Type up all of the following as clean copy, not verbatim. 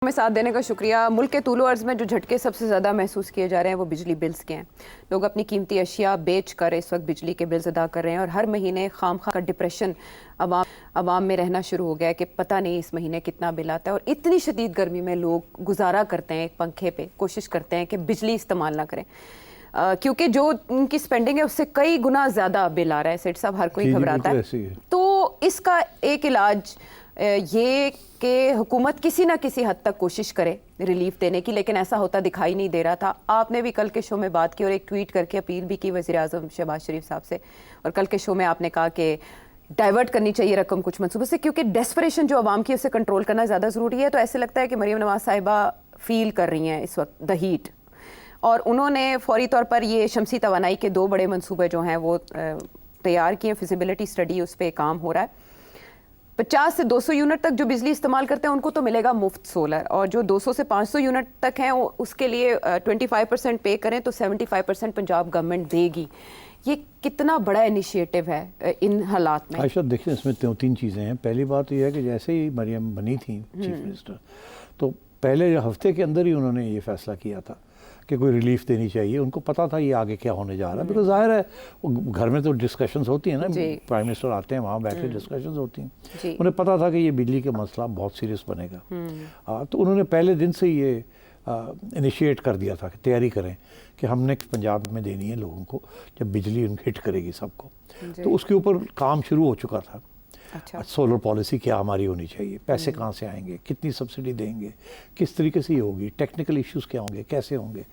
हमें साथ देने का शुक्रिया। मुल्क के तूलो अर्ज़ में जो झटके सबसे ज़्यादा महसूस किए जा रहे हैं वो बिजली बिल्स के हैं। लोग अपनी कीमती अशिया बेच कर इस वक्त बिजली के बिल्स अदा कर रहे हैं और हर महीने खामखा का डिप्रेशन अवाम में रहना शुरू हो गया है कि पता नहीं इस महीने कितना बिल आता है। और इतनी शदीद गर्मी में लोग गुजारा करते हैं एक पंखे पे, कोशिश करते हैं कि बिजली इस्तेमाल ना करें क्योंकि जो उनकी स्पेंडिंग है उससे कई गुना ज़्यादा बिल आ रहा है। सेठ साहब, हर कोई घबराता है। तो इसका एक इलाज ये कि हुकूमत किसी ना किसी हद तक कोशिश करे रिलीफ देने की, लेकिन ऐसा होता दिखाई नहीं दे रहा था। आपने भी कल के शो में बात की और एक ट्वीट करके अपील भी की वज़ीर आज़म शहबाज शरीफ साहब से, और कल के शो में आपने कहा कि डाइवर्ट करनी चाहिए रकम कुछ मनसूबे से, क्योंकि डेस्परेशन जो आवाम की उसे कंट्रोल करना ज़्यादा ज़रूरी है। तो ऐसे लगता है कि मरीम नवाज साहिबा फील कर रही हैं इस वक्त द हीट, और उन्होंने फौरी तौर पर ये शमसी तवानाई के 2 बड़े मनसूबे जो हैं वो तैयार किए। फिजिबिलिटी स्टडी उस पर काम हो रहा है। 50 से 200 यूनिट तक जो बिजली इस्तेमाल करते हैं उनको तो मिलेगा मुफ्त सोलर, और जो 200 से 500 यूनिट तक हैं उसके लिए 25% पे करें तो 75% पंजाब गवर्नमेंट देगी। ये कितना बड़ा इनिशिएटिव है इन हालात में? आयशा, देखिए इसमें 3 चीज़ें हैं। पहली बात यह है कि जैसे ही मरियम बनी थी चीफ मिनिस्टर, तो पहले हफ्ते के अंदर ही उन्होंने ये फैसला किया था कि कोई रिलीफ देनी चाहिए। उनको पता था ये आगे क्या होने जा रहा है, बिकॉज जाहिर है घर में तो डिस्कशंस होती हैं ना, प्राइम मिनिस्टर आते हैं, वहाँ बैठ के डिस्कशंस होती हैं। उन्हें पता था कि ये बिजली का मसला बहुत सीरियस बनेगा। तो उन्होंने पहले दिन से ये इनिशिएट कर दिया था कि तैयारी करें कि हमने पंजाब में देनी है लोगों को जब बिजली उनको हिट करेगी सबको। तो उसके ऊपर काम शुरू हो चुका था। अच्छा। सोलर पॉलिसी क्या हमारी होनी चाहिए, पैसे कहाँ से आएंगे, कितनी सब्सिडी देंगे, किस तरीके से ये होगी, टेक्निकल इश्यूज क्या होंगे, कैसे होंगे।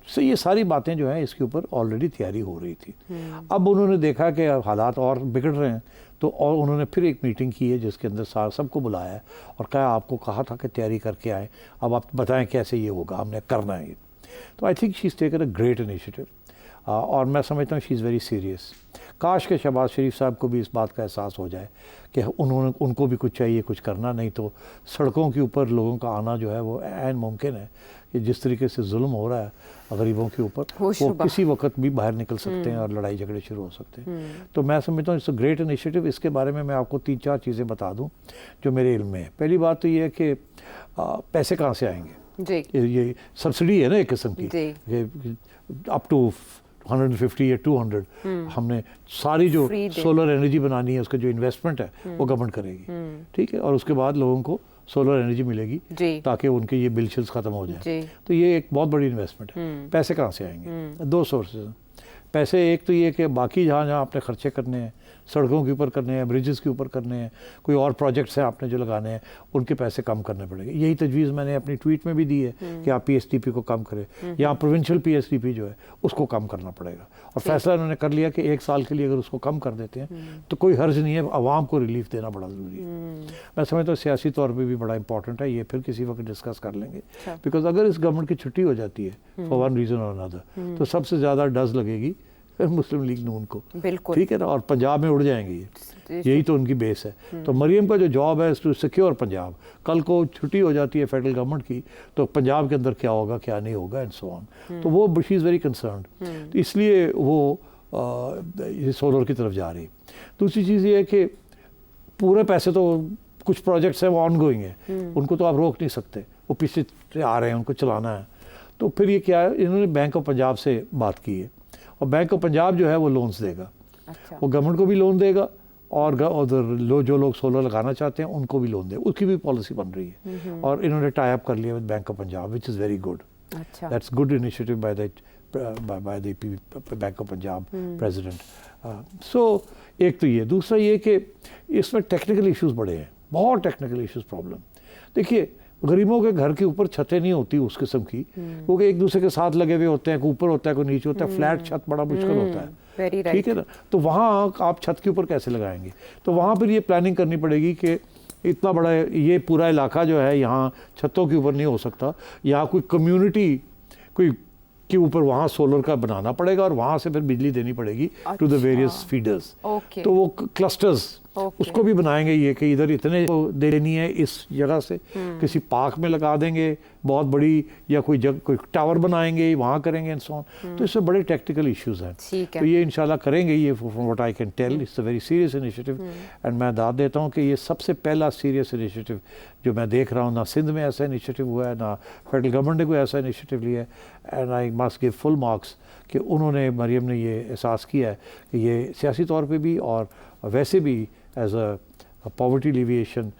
सो ये सारी बातें जो हैं इसके ऊपर ऑलरेडी तैयारी हो रही थी। अब उन्होंने देखा कि हालात और बिगड़ रहे हैं, तो और उन्होंने फिर एक मीटिंग की है जिसके अंदर सबको बुलाया है और कहा आपको कहा था कि तैयारी करके आए, अब आप बताएं कैसे ये होगा, हमने करना है ये। तो I think she is taken a great initiative, और मैं समझता हूँ शी इज़ वेरी सीरियस। काश के शहबाज शरीफ साहब को भी इस बात का एहसास हो जाए कि उनको भी कुछ चाहिए, कुछ करना, नहीं तो सड़कों के ऊपर लोगों का आना जो है वो ऐन मुमकिन है कि जिस तरीके से जुल्म हो रहा है गरीबों के ऊपर, वो किसी वक्त भी बाहर निकल सकते हैं और लड़ाई झगड़े शुरू हो सकते हैं। तो मैं समझता हूँ इट्स अ ग्रेट इनिशिएटिव। इसके बारे में मैं आपको 3-4 चीज़ें बता दूँ जो मेरे इल्म में है। पहली बात तो ये है कि पैसे कहाँ से आएंगे। ये सब्सिडी है ना एक किस्म की, अप टू 150 या 200 हमने सारी जो सोलर एनर्जी बनानी है उसका जो इन्वेस्टमेंट है वो गवर्नमेंट करेगी, ठीक है, और उसके बाद लोगों को सोलर एनर्जी मिलेगी ताकि उनके ये बिल शिल्स ख़त्म हो जाए। तो ये एक बहुत बड़ी इन्वेस्टमेंट है। पैसे कहाँ से आएंगे? 2 सोर्सेज हैं पैसे। एक तो ये कि बाकी जहाँ आपने खर्चे करने हैं, सड़कों के ऊपर करने हैं, ब्रिजेस के ऊपर करने हैं, कोई और प्रोजेक्ट्स हैं आपने जो लगाने हैं, उनके पैसे कम करने पड़ेंगे। यही तजवीज़ मैंने अपनी ट्वीट में भी दी है कि आप पीएसडीपी को कम करें, या प्रोविंशियल पीएसडीपी जो है उसको कम करना पड़ेगा। और फैसला उन्होंने कर लिया कि 1 साल के लिए अगर उसको कम कर देते हैं तो कोई हर्ज नहीं है, आवाम को रिलीफ देना बड़ा ज़रूरी है। मैं समझता हूँ सियासी तौर पर भी बड़ा इंपॉर्टेंट है। ये फिर किसी वक्त डिस्कस कर लेंगे, बिकॉज अगर इस गवर्नमेंट की छुट्टी हो जाती है फॉर वन रीज़न और अनदर, तो सबसे ज़्यादा डज लगेगी मुस्लिम लीग नून को, ठीक है ना, और पंजाब में उड़ जाएंगे ये, यही तो उनकी बेस है। तो मरियम का जो जॉब है टू सिक्योर पंजाब, कल को छुट्टी हो जाती है फेडरल गवर्नमेंट की तो पंजाब के अंदर क्या होगा क्या नहीं होगा एंड सो ऑन। तो वो शी इज़ वेरी कंसर्न्ड, तो इसलिए वो ये सोलर की तरफ जा रही। दूसरी चीज़ ये है कि पूरे पैसे तो कुछ प्रोजेक्ट्स हैं वो ऑन गोइंग है, उनको तो आप रोक नहीं सकते, वो पीछे आ रहे हैं, उनको चलाना है। तो फिर ये क्या है, इन्होंने बैंक ऑफ पंजाब से बात की है और बैंक ऑफ पंजाब जो है वो लोन्स देगा। अच्छा। वो गवर्नमेंट को भी लोन देगा और जो लोग सोलर लगाना चाहते हैं उनको भी लोन देगा, उसकी भी पॉलिसी बन रही है। और इन्होंने टाई अप कर लिया with Bank of Punjab, which is very good. That's good initiative by the Bank of Punjab president. So एक तो ये, दूसरा ये कि इसमें टेक्निकल इश्यूज बड़े हैं, बहुत टेक्निकल इश्यूज प्रॉब्लम। देखिए गरीबों के घर के ऊपर छतें नहीं होती उस किस्म की, क्योंकि एक दूसरे के साथ लगे हुए होते हैं, कोई ऊपर होता है कोई नीचे होता है, फ्लैट छत बड़ा मुश्किल होता है, ठीक है ना। तो वहाँ आप छत के ऊपर कैसे लगाएंगे? तो वहाँ पर ये प्लानिंग करनी पड़ेगी कि इतना बड़ा ये पूरा इलाका जो है यहाँ छतों के ऊपर नहीं हो सकता, यहाँ कोई कम्युनिटी कोई के ऊपर वहाँ सोलर का बनाना पड़ेगा और वहाँ से फिर बिजली देनी पड़ेगी टू द वेरियस फीडर्स। तो वो क्लस्टर्स Okay. उसको भी बनाएंगे ये कि इधर इतने देनी है इस जगह से, किसी पार्क में लगा देंगे बहुत बड़ी, या कोई जगह कोई टावर बनाएंगे वहाँ करेंगे एंड सो ऑन। तो इससे बड़े टेक्निकल इश्यूज हैं, तो ये इंशाल्लाह करेंगे ये। From what I can tell it's a very serious initiative, and मैं दाद देता हूँ कि ये सबसे पहला सीरियस इनिशिएटिव जो मैं देख रहा हूँ। ना सिंध में ऐसा इनिशिएटिव हुआ है, ना फेडरल गवर्नमेंट ने कोई ऐसा इनिशिएटिव लिया है, and I must give full marks कि उन्होंने, मरियम ने ये एहसास किया है कि ये सियासी तौर पे भी और वैसे भी as a poverty alleviation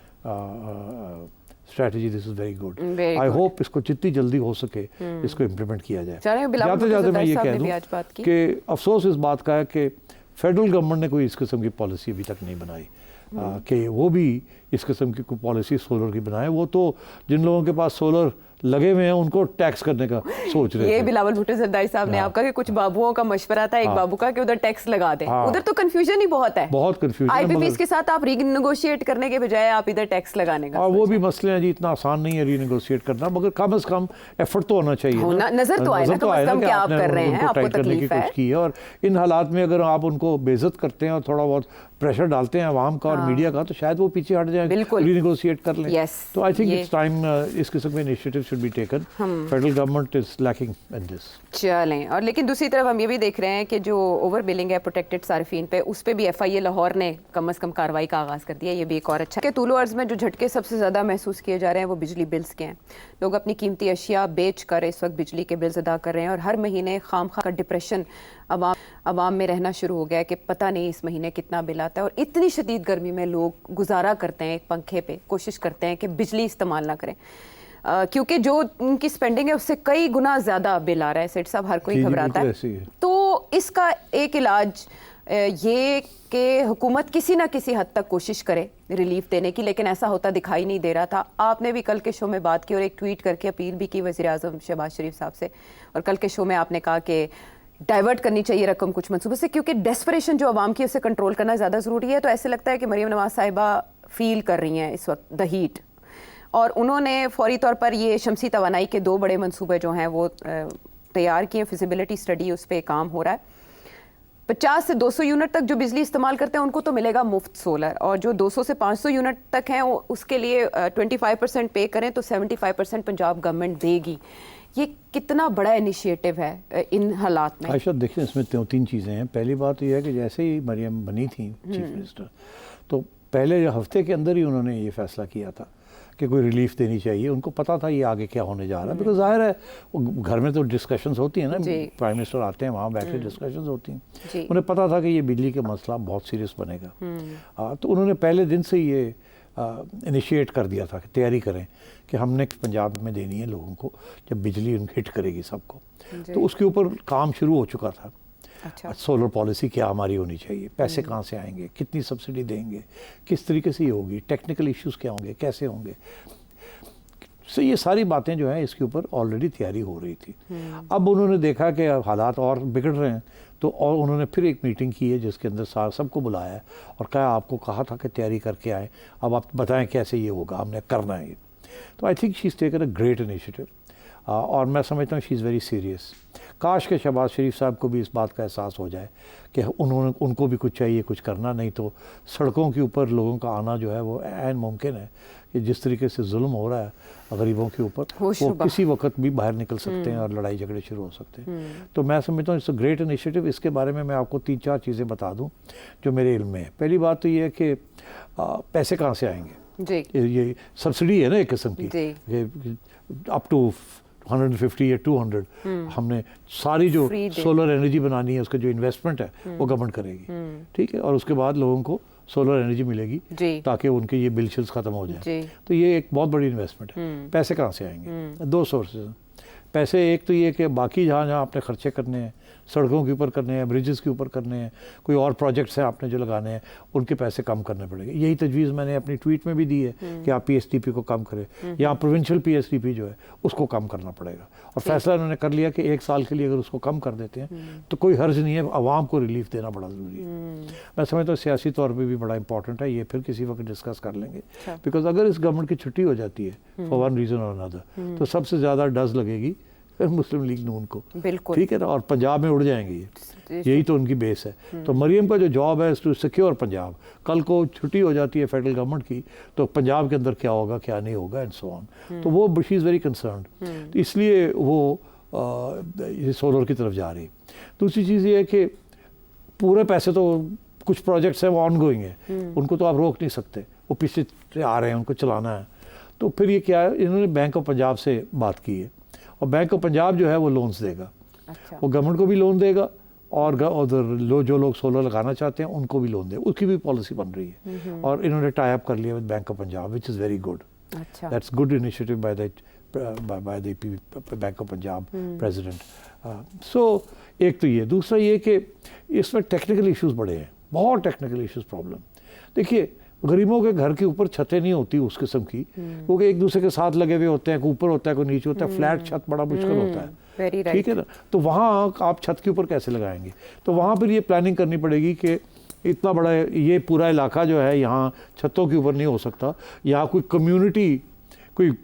strategy this is very good. I hope इसको जितनी जल्दी हो सके इसको इम्प्लीमेंट किया जाए। जाते जाते मैं ये कह दूँ कि अफसोस इस बात का है कि फेडरल गवर्नमेंट ने कोई इस किस्म की पॉलिसी अभी तक नहीं बनाई कि वो भी इस किस्म की कोई पॉलिसी सोलर की बनाए। वो तो जिन लोगों के पास सोलर लगे हुए हैं उनको टैक्स करने का सोच रहे हैं। ये बिलावल भुट्टो जरदारी साहब ने आपका कि कुछ बाबुओं का मशवरा था, एक बाबू का कि उधर टैक्स लगा दें। उधर तो कंफ्यूजन ही बहुत है, बहुत कंफ्यूजन। आईपीपीएस के साथ आप रीनेगोशिएट करने के बजाय आप इधर टैक्स लगाने का, और वो भी मसले हैं जी, इतना आसान नहीं है रीनेगोशिएट करना, मगर कम से कम एफर्ट तो होना चाहिए ना। नजर तो आए ना कि आप कर रहे हैं, आपको तकलीफ है। की है, और इन हालात में अगर आप उनको बेइज्जत करते हैं और थोड़ा बहुत प्रेशर डालते हैं आवाम का और मीडिया का, तो शायद वो पीछे हट जाए, रीनेगोशिएट कर लें। तो आई थिंक इट्स टाइम इस किस्म के initiative should be taken. Federal government is lacking in this. चलें, और लेकिन दूसरी तरफ हम ये भी देख रहे हैं कि जो ओवर बिलिंग है प्रोटेक्टेड सार्फिन पे, उस पे भी एफआईए लाहौर ने कम से कम कार्रवाई का आगाज़ कर दिया। ये भी एक और अच्छा कि तूलो अर्ज़ में जो झटके सबसे ज़्यादा महसूस किए जा रहे हैं वो बिजली बिल्स के हैं। लोग अपनी कीमती अशिया बेच कर इस वक्त बिजली के बिल्स अदा कर रहे हैं, और हर महीने खामखा का डिप्रेशन अवाम में रहना शुरू हो गया है कि पता नहीं इस महीने कितना बिल आता है। और इतनी शदीद गर्मी में लोग गुजारा करते हैं एक पंखे पे, कोशिश करते हैं कि बिजली इस्तेमाल ना करें, क्योंकि जो उनकी स्पेंडिंग है उससे कई गुना ज़्यादा बिल आ रहा है। सेठ साहब, हर कोई घबराता है। तो इसका एक इलाज ये कि हुकूमत किसी ना किसी हद तक कोशिश करे रिलीफ देने की, लेकिन ऐसा होता दिखाई नहीं दे रहा था। आपने भी कल के शो में बात की और एक ट्वीट करके अपील भी की वज़ीर आज़म शहबाज शरीफ साहब से, और कल के शो में आपने कहा कि डाइवर्ट करनी चाहिए रकम कुछ मनसूबे से, क्योंकि डेस्परेशन जो आवाम की उसे कंट्रोल करना ज़्यादा ज़रूरी है। तो ऐसे लगता है कि मरियम नवाज साहिबा फील कर रही हैं इस वक्त द हीट, और उन्होंने फौरी तौर पर ये शमसी तवानाई के 2 बड़े मंसूबे जो हैं वो तैयार किए। फिजिबिलिटी स्टडी उस पर काम हो रहा है। 50 से 200 यूनिट तक जो बिजली इस्तेमाल करते हैं उनको तो मिलेगा मुफ्त सोलर, और जो 200 से 500 यूनिट तक हैं उसके लिए 25% पे करें तो 75% पंजाब गवर्नमेंट देगी। ये कितना बड़ा इनिशिएटिव है इन हालात में? आयशा, देखिए इसमें 3 चीज़ें हैं। पहली बात तो यह है कि जैसे ही मरियम बनी थी चीफ मिनिस्टर, तो पहले हफ्ते के अंदर ही उन्होंने ये फैसला किया था कि कोई रिलीफ देनी चाहिए। उनको पता था ये आगे क्या होने जा रहा है, बिकॉज जाहिर है वो घर में तो डिस्कशंस होती हैं ना, प्राइम मिनिस्टर आते हैं वहाँ बैठ के डिस्कशंस होती हैं। उन्हें पता था कि ये बिजली का मसला बहुत सीरियस बनेगा, तो उन्होंने पहले दिन से ये इनिशिएट कर दिया था कि तैयारी करें कि हमने पंजाब में देनी है लोगों को जब बिजली उनको हिट करेगी सबको। तो उसके ऊपर काम शुरू हो चुका था। अच्छा। सोलर पॉलिसी क्या हमारी होनी चाहिए, पैसे कहाँ से आएंगे, कितनी सब्सिडी देंगे, किस तरीके से ये होगी, टेक्निकल इश्यूज क्या होंगे, कैसे होंगे। सो ये सारी बातें जो हैं इसके ऊपर ऑलरेडी तैयारी हो रही थी। अब उन्होंने देखा कि हालात और बिगड़ रहे हैं, तो और उन्होंने फिर एक मीटिंग की है जिसके अंदर सबको बुलाया है और कहा आपको कहा था कि तैयारी करके आए, अब आप बताएं कैसे ये होगा, हमने करना है ये। तो I think she is taken a great initiative, और मैं समझता हूँ शी इज़ वेरी सीरियस। काश के शहबाज शरीफ साहब को भी इस बात का एहसास हो जाए कि उनको भी कुछ चाहिए कुछ करना, नहीं तो सड़कों के ऊपर लोगों का आना जो है वो ऐन मुमकिन है कि जिस तरीके से जुल्म हो रहा है गरीबों के ऊपर, वो किसी वक्त भी बाहर निकल सकते हैं और लड़ाई झगड़े शुरू हो सकते हैं। तो मैं समझता हूँ इट्स अ ग्रेट इनिशिएटिव। इसके बारे में मैं आपको 3-4 चीज़ें बता दूँ जो मेरे इल्म में है। पहली बात तो ये है कि पैसे कहाँ से आएंगे जी। ये सब्सिडी है ना एक किस्म की, अप टू 150 या 200 हमने सारी जो सोलर एनर्जी बनानी है उसका जो इन्वेस्टमेंट है वो गवर्नमेंट करेगी, ठीक है, और उसके बाद लोगों को सोलर एनर्जी मिलेगी ताकि उनके ये बिल शिल्स खत्म हो जाए। तो ये एक बहुत बड़ी इन्वेस्टमेंट है। पैसे कहाँ से आएंगे? 2 सोर्सेज पैसे। एक तो ये कि बाकी जहाँ आपने खर्चे करने हैं, सड़कों के ऊपर करने हैं, ब्रिजेस के ऊपर करने हैं, कोई और प्रोजेक्ट्स हैं आपने जो लगाने हैं, उनके पैसे कम करने पड़ेंगे। यही तजवीज़ मैंने अपनी ट्वीट में भी दी है कि आप पीएसडीपी को कम करें, या प्रोविंशियल पीएसडीपी जो है उसको कम करना पड़ेगा। और फैसला उन्होंने कर लिया कि 1 साल के लिए अगर उसको कम कर देते हैं तो कोई हर्ज नहीं है, आवाम को रिलीफ देना बड़ा ज़रूरी है। मैं समझता हूँ सियासी तौर पर भी बड़ा इंपॉर्टेंट है, ये फिर किसी वक्त डिस्कस कर लेंगे। बिकॉज अगर इस गवर्नमेंट की छुट्टी हो जाती है फॉर वन रीज़न और अनदर, तो सबसे ज़्यादा डज लगेगी मुस्लिम लीग नून को, बिल्कुल। ठीक है ना, और पंजाब में उड़ जाएंगे ये, यही तो उनकी बेस है। तो मरियम का जो जॉब है टू सिक्योर पंजाब, कल को छुट्टी हो जाती है फेडरल गवर्नमेंट की तो पंजाब के अंदर क्या होगा क्या नहीं होगा एंड सो ऑन, तो वो शी इज़ वेरी कंसर्न्ड, तो इसलिए वो ये सोलर की तरफ जा रही। दूसरी चीज़ ये है कि पूरे पैसे तो कुछ प्रोजेक्ट्स हैं वो ऑन गोइंग है, उनको तो आप रोक नहीं सकते, वो पीछे से आ रहे हैं, उनको चलाना है। तो फिर ये क्या है, इन्होंने बैंक ऑफ पंजाब से बात की है और बैंक ऑफ पंजाब जो है वो लोन्स देगा। अच्छा। वो गवर्नमेंट को भी लोन देगा और उधर जो लोग सोलर लगाना चाहते हैं उनको भी लोन दे, उसकी भी पॉलिसी बन रही है और इन्होंने टाई अप कर लिया with Bank of Punjab which is very good. अच्छा। That's good initiative by the Bank of Punjab president. So एक तो ये, दूसरा ये कि इसमें टेक्निकल इश्यूज बड़े हैं, बहुत टेक्निकल इश्यूज प्रॉब्लम। देखिए गरीबों के घर के ऊपर छतें नहीं होती उस किस्म की, क्योंकि एक दूसरे के साथ लगे हुए होते हैं, कोई ऊपर होता है कोई नीचे होता है, फ्लैट छत बड़ा मुश्किल होता है, ठीक है ना। तो वहाँ आप छत के ऊपर कैसे लगाएंगे, तो वहाँ पर ये प्लानिंग करनी पड़ेगी कि इतना बड़ा ये पूरा इलाका जो है यहाँ छतों के ऊपर नहीं हो सकता, यहाँ कोई कम्युनिटी कोई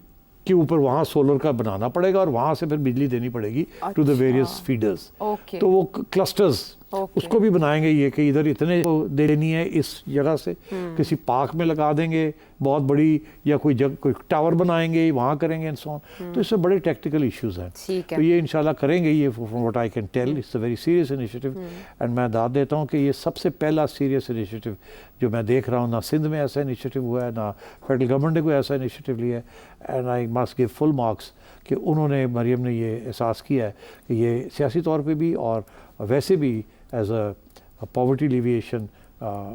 के ऊपर वहाँ सोलर का बनाना पड़ेगा और वहाँ से फिर बिजली देनी पड़ेगी टू द वेरियस फीडर्स। तो वो क्लस्टर्स उसको भी बनाएंगे, ये कि इधर इतने देनी है इस जगह से, किसी पार्क में लगा देंगे बहुत बड़ी, या कोई जगह कोई टावर बनाएंगे वहाँ करेंगे एंड सो ऑन। तो इससे बड़े टेक्निकल इश्यूज हैं, तो ये इंशाल्लाह करेंगे ये, from what I can tell it's a very serious initiative and मैं दाद देता हूँ कि ये सबसे पहला सीरियस इनिशिएटिव जो मैं देख रहा हूँ, ना सिंध में ऐसा इनिशिएटिव हुआ है, ना फेडरल गवर्नमेंट ने कोई ऐसा इनिशिएटिव लिया है। And I must give full marks कि उन्होंने, मरियम ने ये एहसास किया है कि ये सियासी तौर पे भी और वैसे भी एज अ पॉवर्टी एलिविएशन